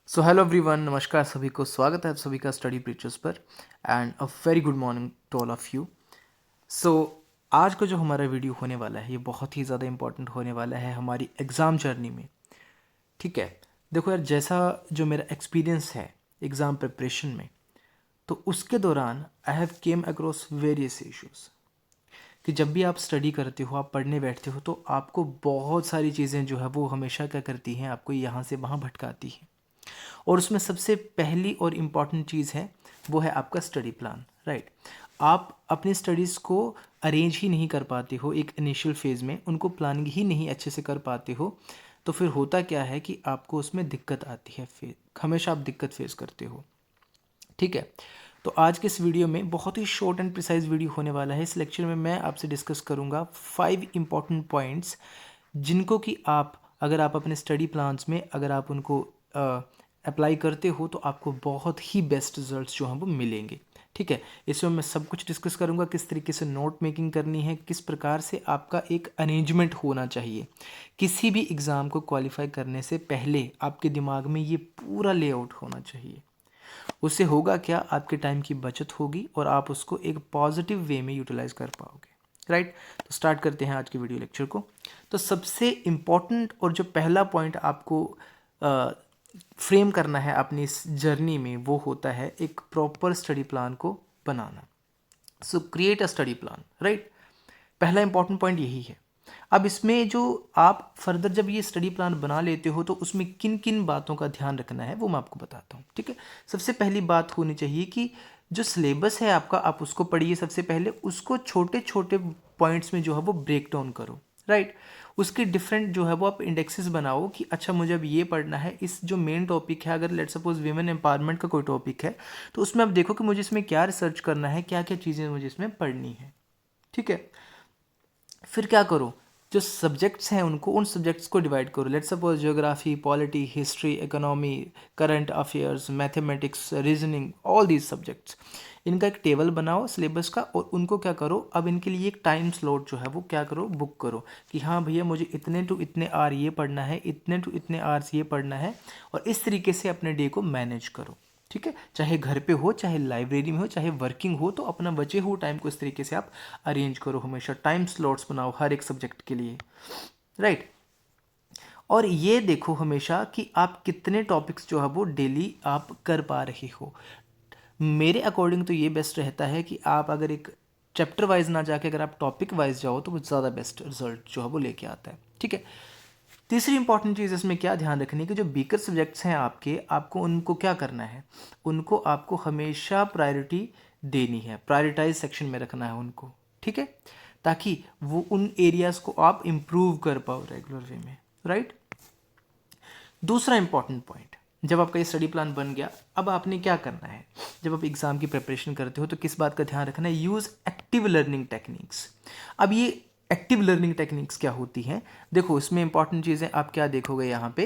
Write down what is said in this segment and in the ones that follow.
So hello everyone, नमस्कार सभी को, स्वागत है आप सभी का स्टडी प्रीचर्स पर and a very good morning to all of you. So आज का जो हमारा वीडियो होने वाला है ये बहुत ही ज़्यादा इंपॉर्टेंट होने वाला है हमारी एग्ज़ाम जर्नी में। ठीक है, देखो यार, जैसा जो मेरा एक्सपीरियंस है एग्ज़ाम प्रिपरेशन में, तो उसके दौरान I have came across various issues कि जब भी आप स्टडी करते हो, आप पढ़ने बैठते हो, तो आपको बहुत सारी चीज़ें जो है वो हमेशा क्या करती हैं, आपको यहाँ से वहाँ भटकाती हैं। और उसमें सबसे पहली और इम्पॉर्टेंट चीज़ है वो है आपका स्टडी प्लान, राइट। आप अपनी स्टडीज़ को अरेंज ही नहीं कर पाते हो एक इनिशियल फेज़ में, उनको प्लानिंग ही नहीं अच्छे से कर पाते हो, तो फिर होता क्या है कि आपको उसमें दिक्कत आती है, हमेशा आप दिक्कत फेस करते हो। ठीक है, तो आज के इस वीडियो में बहुत ही शॉर्ट एंड प्रिसाइज वीडियो होने वाला है। इस लेक्चर में मैं आपसे डिस्कस करूंगा 5 इंपॉर्टेंट पॉइंट्स, जिनको कि आप अगर आप अपने स्टडी प्लान्स में अगर आप उनको अप्लाई करते हो तो आपको बहुत ही बेस्ट रिजल्ट्स जो हैं वो मिलेंगे। ठीक है, इसमें मैं सब कुछ डिस्कस करूंगा, किस तरीके से नोट मेकिंग करनी है, किस प्रकार से आपका एक अरेंजमेंट होना चाहिए। किसी भी एग्ज़ाम को क्वालिफाई करने से पहले आपके दिमाग में ये पूरा लेआउट होना चाहिए। उससे होगा क्या, आपके टाइम की बचत होगी और आप उसको एक पॉजिटिव वे में यूटिलाइज कर पाओगे, राइट। तो स्टार्ट करते हैं आज के वीडियो लेक्चर को। तो सबसे इम्पॉर्टेंट और जो पहला पॉइंट आपको फ्रेम करना है अपनी इस जर्नी में, वो होता है एक प्रॉपर स्टडी प्लान को बनाना। So create a study plan, right. पहला इंपॉर्टेंट पॉइंट यही है। अब इसमें जो आप फर्दर जब ये स्टडी प्लान बना लेते हो तो उसमें किन किन बातों का ध्यान रखना है वो मैं आपको बताता हूँ। ठीक है, सबसे पहली बात होनी चाहिए कि जो सिलेबस है आपका, आप उसको पढ़िए। सबसे पहले उसको छोटे छोटे पॉइंट्स में जो है वो ब्रेक डाउन करो, राइट। उसके डिफरेंट जो है वो आप इंडेक्सेस बनाओ कि अच्छा मुझे अब ये पढ़ना है। इस जो मेन टॉपिक है, अगर लेट सपोज वीमेन एम्पावरमेंट का कोई टॉपिक है, तो उसमें आप देखो कि मुझे इसमें क्या रिसर्च करना है, क्या क्या चीज़ें मुझे इसमें पढ़नी है। ठीक है, फिर क्या करो, जो सब्जेक्ट्स हैं उनको, उन सब्जेक्ट्स को डिवाइड करो। Let's suppose geography, polity, history, economy, current affairs, mathematics, reasoning, all these subjects. इनका एक टेबल बनाओ सिलेबस का, और उनको क्या करो, अब इनके लिए एक टाइम स्लॉट जो है वो क्या करो, बुक करो कि हाँ भैया मुझे इतने टू इतने आर ये पढ़ना है, इतने टू इतने आवर्स ये पढ़ना है। और इस तरीके से अपने डे को मैनेज करो। ठीक है, चाहे घर पे हो, चाहे लाइब्रेरी में हो, चाहे वर्किंग हो, तो अपना बचे हुए टाइम को इस तरीके से आप अरेंज करो। हमेशा टाइम स्लॉट्स बनाओ हर एक सब्जेक्ट के लिए, राइट। और ये देखो हमेशा कि आप कितने टॉपिक्स जो है वो डेली आप कर पा रहे हो। मेरे अकॉर्डिंग तो ये बेस्ट रहता है कि आप अगर एक चैप्टर वाइज ना जाके अगर आप टॉपिक वाइज जाओ तो वो ज़्यादा बेस्ट रिजल्ट जो है वो लेके आता है। ठीक है, तीसरी इंपॉर्टेंट चीज़ इसमें क्या ध्यान रखनी है कि जो वीकर सब्जेक्ट्स हैं आपके, आपको उनको क्या करना है, उनको आपको हमेशा प्रायोरिटी देनी है, प्रायोरिटाइज सेक्शन में रखना है उनको। ठीक है, ताकि वो उन एरियाज़ को आप इम्प्रूव कर पाओ रेगुलर वे में, राइट। दूसरा इंपॉर्टेंट पॉइंट, जब आपका ये स्टडी प्लान बन गया, अब आपने क्या करना है, जब आप एग्ज़ाम की प्रिपरेशन करते हो तो किस बात का ध्यान रखना है, यूज़ एक्टिव लर्निंग टेक्निक्स। अब ये एक्टिव लर्निंग टेक्निक्स क्या होती हैं, देखो इसमें इंपॉर्टेंट चीज़ें आप क्या देखोगे यहाँ पे।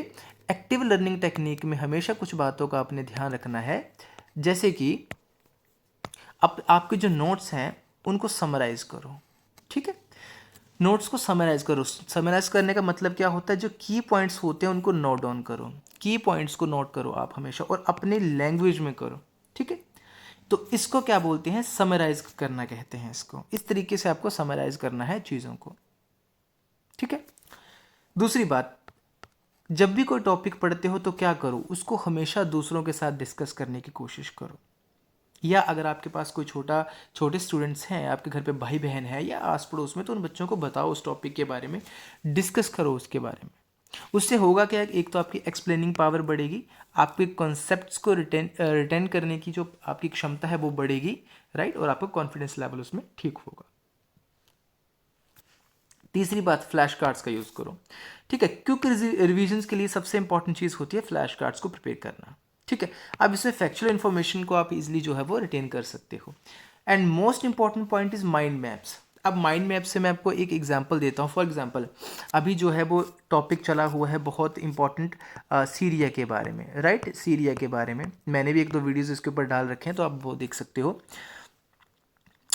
एक्टिव लर्निंग टेक्निक में हमेशा कुछ बातों का आपने ध्यान रखना है, जैसे कि आपके जो नोट्स हैं उनको समराइज़ करो। ठीक है, नोट्स को समराइज़ करो। समराइज़ करने का मतलब क्या होता है, जो की पॉइंट्स होते हैं उनको नोट डाउन करो। की पॉइंट्स को नोट करो आप हमेशा, और अपने लैंग्वेज में करो। ठीक है, तो इसको क्या बोलते हैं, समराइज करना कहते हैं इसको। इस तरीके से आपको समराइज करना है चीज़ों को। ठीक है, दूसरी बात, जब भी कोई टॉपिक पढ़ते हो तो क्या करो, उसको हमेशा दूसरों के साथ डिस्कस करने की कोशिश करो। या अगर आपके पास कोई छोटे स्टूडेंट्स हैं, आपके घर पे भाई बहन है या आस पड़ोस में, तो उन बच्चों को बताओ उस टॉपिक के बारे में, डिस्कस करो उसके बारे में। उससे होगा क्या, एक तो आपकी एक्सप्लेनिंग पावर बढ़ेगी, आपके कॉन्सेप्ट्स को रिटेन करने की जो आपकी क्षमता है वो बढ़ेगी, राइट, और आपका कॉन्फिडेंस लेवल उसमें ठीक होगा। तीसरी बात, फ्लैश कार्ड्स का यूज़ करो। ठीक है, क्योंकि रिविजन्स के लिए सबसे इंपॉर्टेंट चीज़ होती है फ्लैश कार्ड्स को प्रिपेयर करना। ठीक है, अब इसमें फैक्चुअल इन्फॉर्मेशन को आप इजीली जो है वो रिटेन कर सकते हो। And most important point is mind maps. अब माइंड मैप से मैं आपको एक एग्जांपल देता हूँ। फॉर एग्जांपल, अभी जो है वो टॉपिक चला हुआ है बहुत इंपॉर्टेंट, सीरिया के बारे में, राइट। सीरिया के बारे में मैंने भी एक दो वीडियोज़ इसके ऊपर डाल रखे हैं, तो आप वो देख सकते हो।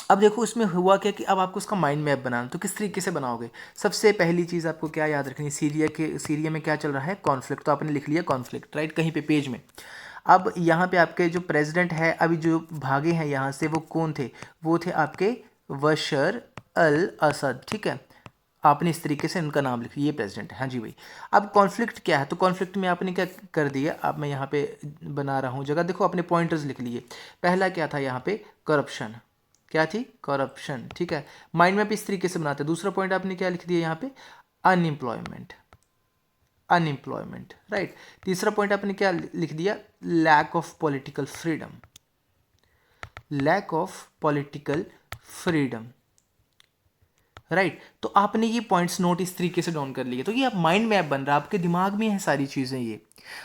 अब देखो इसमें हुआ क्या कि अब आपको उसका माइंड मैप बनाना, तो किस तरीके से बनाओगे। सबसे पहली चीज़ आपको क्या याद रखनी, सीरिया में क्या चल रहा है, कॉन्फ्लिक्ट, तो आपने लिख लिया कॉन्फ्लिक्ट, राइट, कहीं पे पेज में। अब यहाँ पे आपके जो प्रेसिडेंट है अभी जो भागे हैं यहाँ से, वो कौन थे, वो थे आपके बशर अल असद, ठीक है। आपने इस तरीके से उनका नाम लिख लिया, ये प्रेसिडेंट है, हाँ जी भाई। अब कॉन्फ्लिक्ट क्या है, तो कॉन्फ्लिक्ट में आपने क्या कर दिया, अब मैं यहाँ पे बना रहा हूँ जगह, देखो अपने पॉइंटर्स लिख लिए। पहला क्या था यहाँ पे, करप्शन, क्या थी, करप्शन, ठीक है। माइंड मैप इस तरीके से बनाते हैं। दूसरा पॉइंट आपने क्या लिख दिया यहाँ पे, अनएम्प्लॉयमेंट, अनएम्प्लॉयमेंट, राइट। तीसरा पॉइंट आपने क्या लिख दिया, lack of political freedom, lack of political freedom, right. तो आपने ये पॉइंट्स नोट इस तरीके से डाउन कर लिए, तो ये आप माइंड मैप बन रहा है, आपके दिमाग में है सारी चीज़ें ये।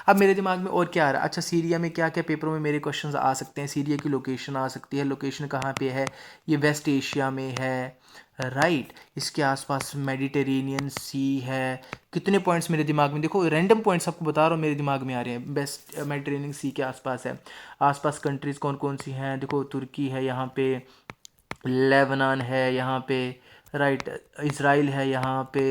अब मेरे दिमाग में और क्या आ रहा है, अच्छा सीरिया में क्या क्या पेपरों में मेरे क्वेश्चंस आ सकते हैं, सीरिया की लोकेशन आ सकती है, लोकेशन कहाँ पे है, ये वेस्ट एशिया में है, राइट। इसके आसपास मेडिटेरेनियन सी है। कितने पॉइंट्स मेरे दिमाग में, देखो रैंडम पॉइंट्स आपको बता रहा हूँ मेरे दिमाग में आ रहे हैं, वेस्ट मेडिटेरेनियन सी के आसपास है। आसपास कंट्रीज़ कौन कौन सी हैं, देखो तुर्की है यहाँ पे, लेबनान है यहाँ पे, राइट, इज़राइल है यहाँ पे,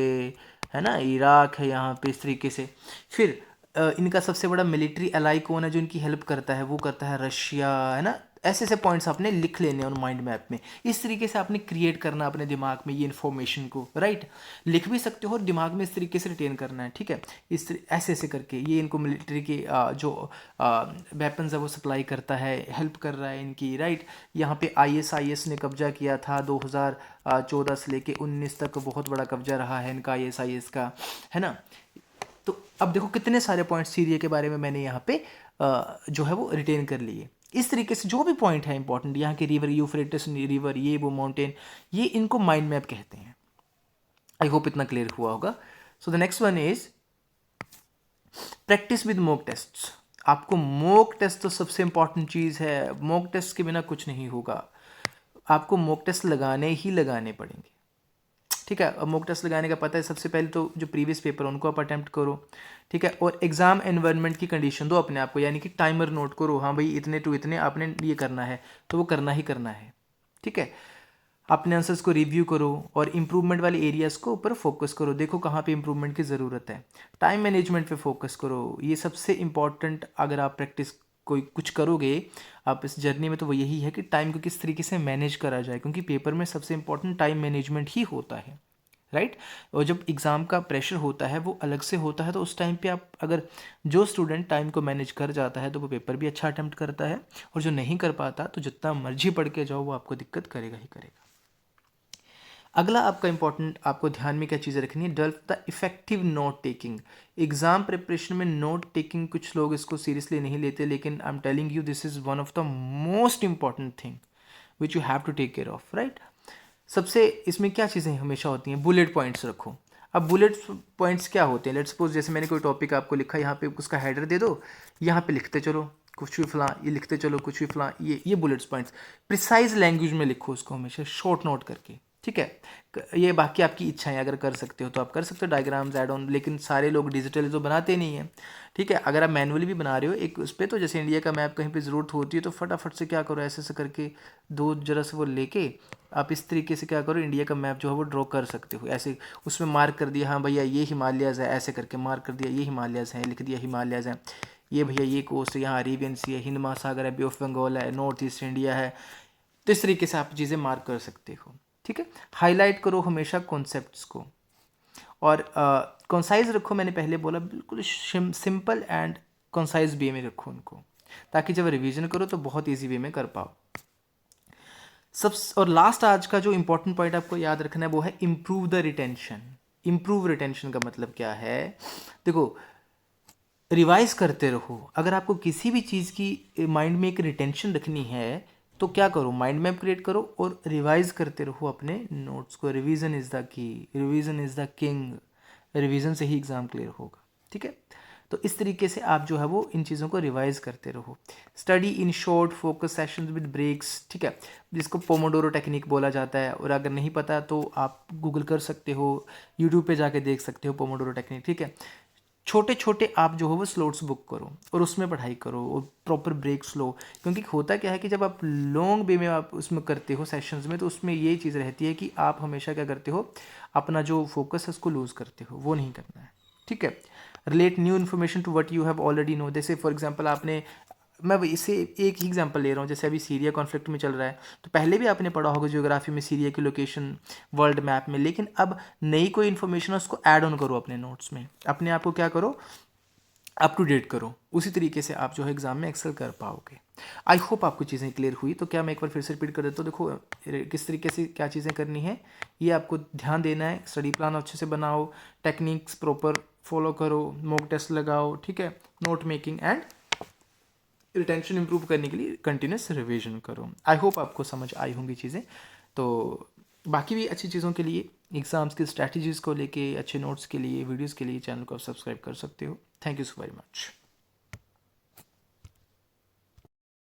है ना, इराक है यहाँ पे, इस तरीके से। फिर इनका सबसे बड़ा मिलिट्री अलाई कौन है जो इनकी हेल्प करता है, वो करता है रशिया, है ना। ऐसे ऐसे पॉइंट्स आपने लिख लेने उन माइंड मैप में। इस तरीके से आपने क्रिएट करना अपने दिमाग में ये इन्फॉर्मेशन को, राइट। लिख भी सकते हो और दिमाग में इस तरीके से रिटेन करना है, ठीक है। ऐसे ऐसे करके ये इनको मिलिट्री के जो वेपन्स है वो सप्लाई करता है, हेल्प कर रहा है इनकी, राइट। यहाँ पे आईएसआईएस ने कब्जा किया था 2014 से लेके 19 तक, बहुत बड़ा कब्जा रहा है इनका आईएसआईएस का, है ना। तो अब देखो कितने सारे पॉइंट सीरिया के बारे में मैंने यहाँ पे जो है वो रिटेन कर लिए। इस तरीके से जो भी पॉइंट है इंपॉर्टेंट, यहाँ के रिवर, यूफ्रेटिस रिवर, ये वो माउंटेन, ये इनको माइंड मैप कहते हैं। आई होप इतना क्लियर हुआ होगा। So the next one is practice with mock test. आपको मॉक टेस्ट तो सबसे इंपॉर्टेंट चीज़ है, मॉक टेस्ट के बिना कुछ नहीं होगा। आपको मॉक टेस्ट लगाने ही लगाने पड़ेंगे, ठीक है। अब मॉक टेस्ट लगाने का पता है, सबसे पहले तो जो प्रीवियस पेपर उनको आप अटैम्प्ट करो, ठीक है। और एग्जाम एनवायरनमेंट की कंडीशन दो अपने आप को, यानी कि टाइमर नोट करो, हाँ भाई इतने टू इतने आपने ये करना है, तो वो करना ही करना है, ठीक है। अपने आंसर्स को रिव्यू करो और इम्प्रूवमेंट वाले एरियाज़ को ऊपर फोकस करो, देखो कहाँ पे इम्प्रूवमेंट की ज़रूरत है। टाइम मैनेजमेंट पे फोकस करो, ये सबसे इम्पॉर्टेंट। अगर आप प्रैक्टिस कोई कुछ करोगे आप इस जर्नी में, तो वो यही है कि टाइम को किस तरीके से मैनेज करा जाए, क्योंकि पेपर में सबसे इम्पॉर्टेंट टाइम मैनेजमेंट ही होता है, राइट। और जब एग्ज़ाम का प्रेशर होता है वो अलग से होता है, तो उस टाइम पे आप अगर जो स्टूडेंट टाइम को मैनेज कर जाता है तो वो पेपर भी अच्छा अटैम्प्ट करता है, और जो नहीं कर पाता तो जितना मर्जी पढ़ के जाओ वो आपको दिक्कत करेगा ही करेगा। अगला आपका इंपॉर्टेंट, आपको ध्यान में क्या चीज़ें रखनी है, develop the effective note taking. Exam preparation में नोट टेकिंग, कुछ लोग इसको सीरियसली नहीं लेते, लेकिन I am telling you this is one of the most important thing which you have to take care of, right. सबसे इसमें क्या चीज़ें हमेशा होती हैं, बुलेट पॉइंट्स रखो। अब बुलेट पॉइंट्स क्या होते हैं, लेट्स सपोज जैसे मैंने कोई टॉपिक आपको लिखा, यहाँ पे उसका हेडर दे दो, यहाँ पे लिखते चलो कुछ भी फलां, ये लिखते चलो कुछ भी फलां, ये बुलेट्स पॉइंट्स। प्रिसाइज लैंग्वेज में लिखो उसको हमेशा, शॉर्ट नोट करके, ठीक है। ये बाकी आपकी इच्छाएं, अगर कर सकते हो तो आप कर सकते हो डायग्राम्स ऐड ऑन, लेकिन सारे लोग डिजिटल तो बनाते नहीं हैं, ठीक है। अगर आप मैनुअली भी बना रहे हो एक उस पर, तो जैसे इंडिया का मैप कहीं पे ज़रूरत होती है तो फटाफट से क्या करो, ऐसे ऐसे करके दो जरा से वो लेके आप इस तरीके से क्या करो, इंडिया का मैप जो है वो ड्रॉ कर सकते हो ऐसे। उसमें मार्क कर दिया, हाँ भैया ये हिमालयाज़ है, ऐसे करके मार्क कर दिया, ये हिमालयाज़ हैं, लिख दिया हिमालयाज़ हैं, ये भैया ये कोस्ट है, यहाँ अरेबियन सी है, हिंद महासागर है, बे ऑफ बंगाल है, नॉर्थ ईस्ट इंडिया है। तो इस तरीके से आप चीज़ें मार्क कर सकते हो, ठीक है। हाईलाइट करो हमेशा कॉन्सेप्ट्स को, और कंसाइज रखो, मैंने पहले बोला बिल्कुल सिंपल एंड कंसाइज वे में रखो उनको, ताकि जब रिवीजन करो तो बहुत ईजी वे में कर पाओ। सब और लास्ट आज का जो इंपॉर्टेंट पॉइंट आपको याद रखना है वो है improve the retention. Improve retention का मतलब क्या है, देखो रिवाइज करते रहो। अगर आपको किसी भी चीज़ की माइंड में एक रिटेंशन रखनी है तो क्या करो, माइंड मैप क्रिएट करो और रिवाइज करते रहो अपने नोट्स को। Revision is the key, revision is the king. Revision से ही एग्ज़ाम क्लियर होगा, ठीक है। तो इस तरीके से आप जो है वो इन चीज़ों को रिवाइज करते रहो। Study in short focus sessions with breaks, ठीक है, जिसको पोमोडोरो टेक्निक बोला जाता है। और अगर नहीं पता तो आप गूगल कर सकते हो, यूट्यूब पे जाके देख सकते हो पोमोडोरो टेक्निक, ठीक है। छोटे छोटे आप जो हो वो स्लॉट्स बुक करो और उसमें पढ़ाई करो और प्रॉपर ब्रेक्स लो, क्योंकि होता क्या है कि जब आप लॉन्ग वे में आप उसमें करते हो सेशंस में, तो उसमें ये चीज़ रहती है कि आप हमेशा क्या करते हो, अपना जो फोकस है उसको लूज़ करते हो, वो नहीं करना है। ठीक है। Relate new information to what you have already know. जैसे फॉर एग्जाम्पल आपने, मैं इससे एक ही एग्जांपल ले रहा हूँ, जैसे अभी सीरिया कॉन्फ्लिक्ट में चल रहा है, तो पहले भी आपने पढ़ा होगा ज्योग्राफी में सीरिया की लोकेशन वर्ल्ड मैप में, लेकिन अब नई कोई इन्फॉर्मेशन है उसको ऐड ऑन करो अपने नोट्स में, अपने आप को क्या करो, अप टू डेट करो। उसी तरीके से आप जो है एग्जाम में एक्सेल कर पाओगे। आई होप आपको चीज़ें क्लियर हुई। तो क्या मैं एक बार फिर से रिपीट कर देता हूँ, देखो किस तरीके से क्या चीज़ें करनी है, ये आपको ध्यान देना है। स्टडी प्लान अच्छे से बनाओ, टेक्निक्स प्रॉपर फॉलो करो, मॉक टेस्ट लगाओ, ठीक है, note making and retention improve करने के लिए कंटिन्यूस रिवीजन करो। आई होप आपको समझ आई होंगी चीज़ें। तो बाकी भी अच्छी चीज़ों के लिए, एग्ज़ाम्स की स्ट्रैटेजीज़ को लेके, अच्छे नोट्स के लिए, वीडियोज़ के लिए चैनल को आप सब्सक्राइब कर सकते हो। Thank you so very much.